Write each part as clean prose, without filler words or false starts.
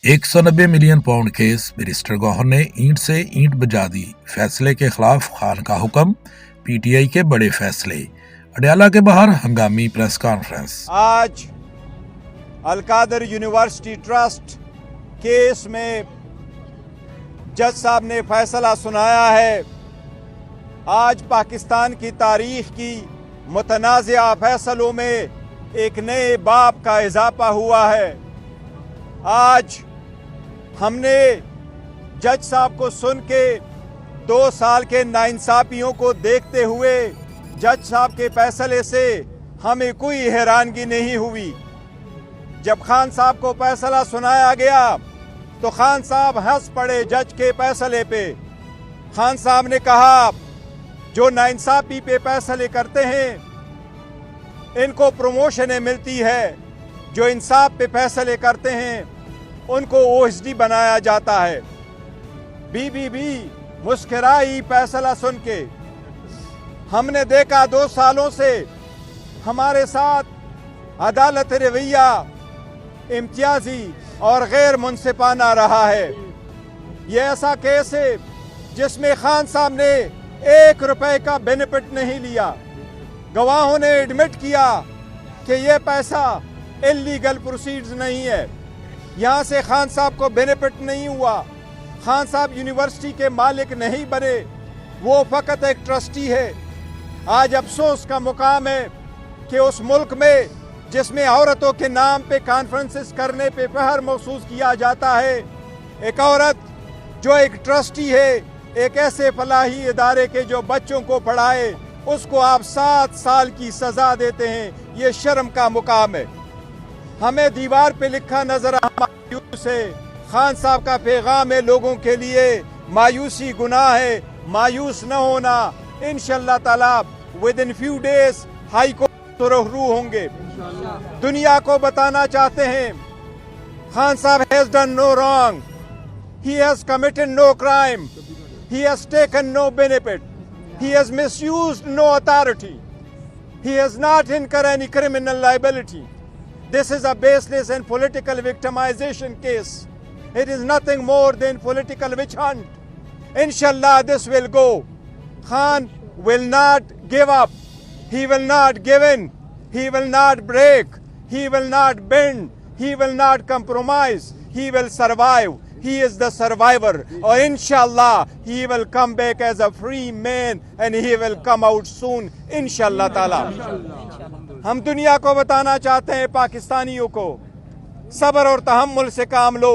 190 million pound case, barrister Gohar ने ईंट से ईंट बजा दी, फैसले के खिलाफ खान का हुक्म, पीटीआई के बड़े फैसले। अडयाला के बाहर हंगामी प्रेस कॉन्फ्रेंस। आज अलकादर यूनिवर्सिटी ट्रस्ट केस में जज साहब ने फैसला सुनाया है। आज पाकिस्तान की तारीख की मुतनाज़िया फैसलों में एक नए बाब का इजाफा हुआ है। आज हमने जज साहब को सुन के 2 साल के नाइंसाफियों को देखते हुए जज साहब के फैसले से हमें कोई हैरानगी नहीं हुई। जब खान साहब को फैसला सुनाया गया तो खान साहब हंस पड़े जज के फैसले पे। खान साहब ने कहा, जो नाइंसाफी पे फैसले करते हैं इनको प्रमोशनें मिलती है, जो इंसाफ पे फैसले करते हैं उनको ओएसडी बनाया जाता है। बीबीबी मुस्कुराई फैसला सुन के। हमने देखा 2 सालों से हमारे साथ अदालत रवैया इम्तियाजी और गैर मुनसिफाना रहा है। ये ऐसा केस है जिसमें खान साहब ने 1 रुपए का बेनिफिट नहीं लिया। गवाहों ने एडमिट किया कि ये पैसा इलीगल प्रोसीड्स नहीं है। यहाँ से खान साहब को बेनिफिट नहीं हुआ। खान साहब यूनिवर्सिटी के मालिक नहीं बने, वो फकत एक ट्रस्टी है। आज अफसोस का मुकाम है कि उस मुल्क में जिसमें औरतों के नाम पे कॉन्फ्रेंसेस करने पे फख्र महसूस किया जाता है, एक औरत जो एक ट्रस्टी है एक ऐसे फलाही इदारे के जो बच्चों को पढ़ाए, उसको आप 7 साल की सजा देते हैं। ये शर्म का मुकाम है। हमें दीवार पे लिखा नजर मायूस है। खान साहब का पैगाम है लोगों के लिए, मायूसी गुनाह है, मायूस न होना। इंशाअल्लाह ताला with in few days high court तो रूबरू होंगे। दुनिया को बताना चाहते हैं खान साहब has done no wrong, he has committed no crime, he has taken no benefit, he has misused no authority, he has not incurred any criminal liability. This is a baseless and political victimization case. It is nothing more than political witch hunt. Inshallah this will go. Khan will not give up, he will not give in, he will not break, he will not bend, he will not compromise, he will survive. He is the survivor, or inshallah he will come back as a free man and he will come out soon inshallah ताला। हम दुनिया को बताना चाहते हैं, पाकिस्तानियों को, सब्र और तहम्मुल से काम लो।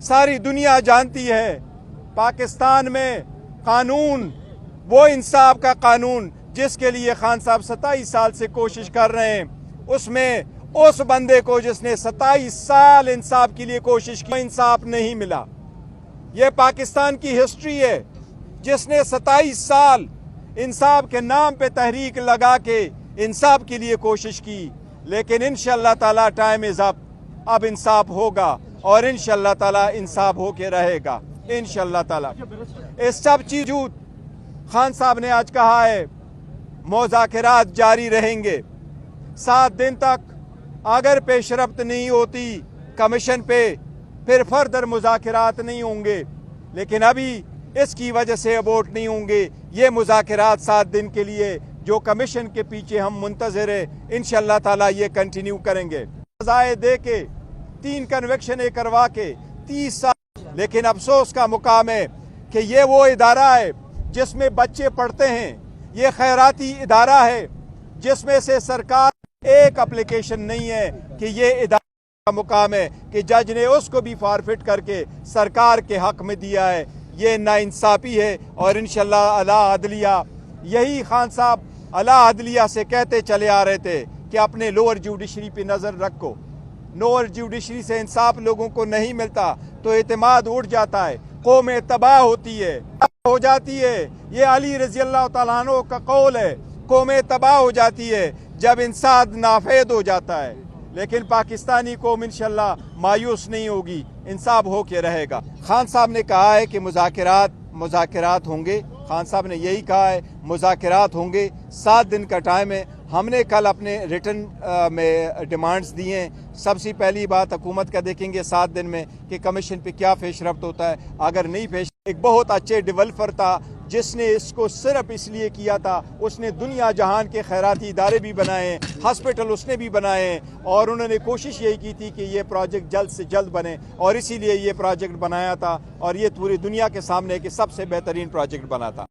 सारी दुनिया जानती है पाकिस्तान में कानून, वो इंसाफ का कानून जिसके लिए खान साहब 27 साल से कोशिश कर रहे हैं, उसमें उस बंदे को जिसने 27 साल इंसाफ के लिए कोशिश की, इंसाफ नहीं मिला। ये पाकिस्तान की हिस्ट्री है, जिसने 27 साल इंसाफ के नाम पे तहरीक लगा के इंसाफ के लिए कोशिश की। लेकिन इंशाअल्लाह ताला टाइम इज अप, अब इंसाफ होगा और इंशाअल्लाह ताला इंसाफ होके रहेगा इंशाअल्लाह ताला। इस सब चीज खान साहब ने आज कहा है मुज़ाकरात जारी रहेंगे 7 दिन तक। अगर पेशरफ्त नहीं होती कमीशन पे, फिर फर्दर मुज़ाकरात नहीं होंगे। लेकिन अभी इसकी वजह से अबोर्ट नहीं होंगे। ये मुज़ाकरात 7 दिन के लिए जो कमीशन के पीछे हम मुंतज़िर है, इंशाअल्लाह ताला ये कंटिन्यू करेंगे। सजाएं दे के 3 कन्विक्शन करवा के 30 साल। लेकिन अफसोस का मुकाम है कि ये वो इदारा है जिसमें बच्चे पढ़ते हैं। ये खैराती इदारा है जिसमें से सरकार एक एप्लीकेशन नहीं है कि ये इदारा का मुकाम है कि जज ने उसको भी फॉरफिट करके सरकार के हक में दिया है। ये नाइंसाफी है। और इंशाअल्लाह अला अदलिया, यही खान साहब अला अदलिया से कहते चले आ रहे थे कि अपने लोअर जुडिशरी पे नज़र रखो। लोअर जुडिशरी से इंसाफ लोगों को नहीं मिलता तो एतमाद उठ जाता है, कौमें तबाह होती है, हो जाती है। ये अली रजी अल्लाह तआला अन्हु का कौल है, कौमें तबाह हो जाती है जब इंसाफ नाफेद हो जाता है। लेकिन पाकिस्तानी कौम इंशाअल्लाह मायूस नहीं होगी, इंसाफ हो के रहेगा। खान साहब ने कहा है कि मुज़ाकरात होंगे। खान साहब ने यही कहा है मुज़ाकरात होंगे। 7 दिन का टाइम है, ہم نے کل اپنے ریٹن میں ڈیمانڈز دی ہیں. سب سے پہلی بات حکومت کا دیکھیں گے 7 دن میں کہ کمیشن پہ کیا پیش رفت ہوتا ہے. اگر نہیں پیش، ایک بہت اچھے ڈیولپر تھا جس نے اس کو صرف اس لیے کیا تھا، اس نے دنیا جہان کے خیراتی ادارے بھی بنائے، ہاسپٹل اس نے بھی بنائے، اور انہوں نے کوشش یہی کی تھی کہ یہ پروجیکٹ جلد سے جلد بنے، اور اسی لیے یہ پروجیکٹ بنایا تھا، اور یہ پوری دنیا کے سامنے کہ سب سے بہترین پروجیکٹ بنا تھا.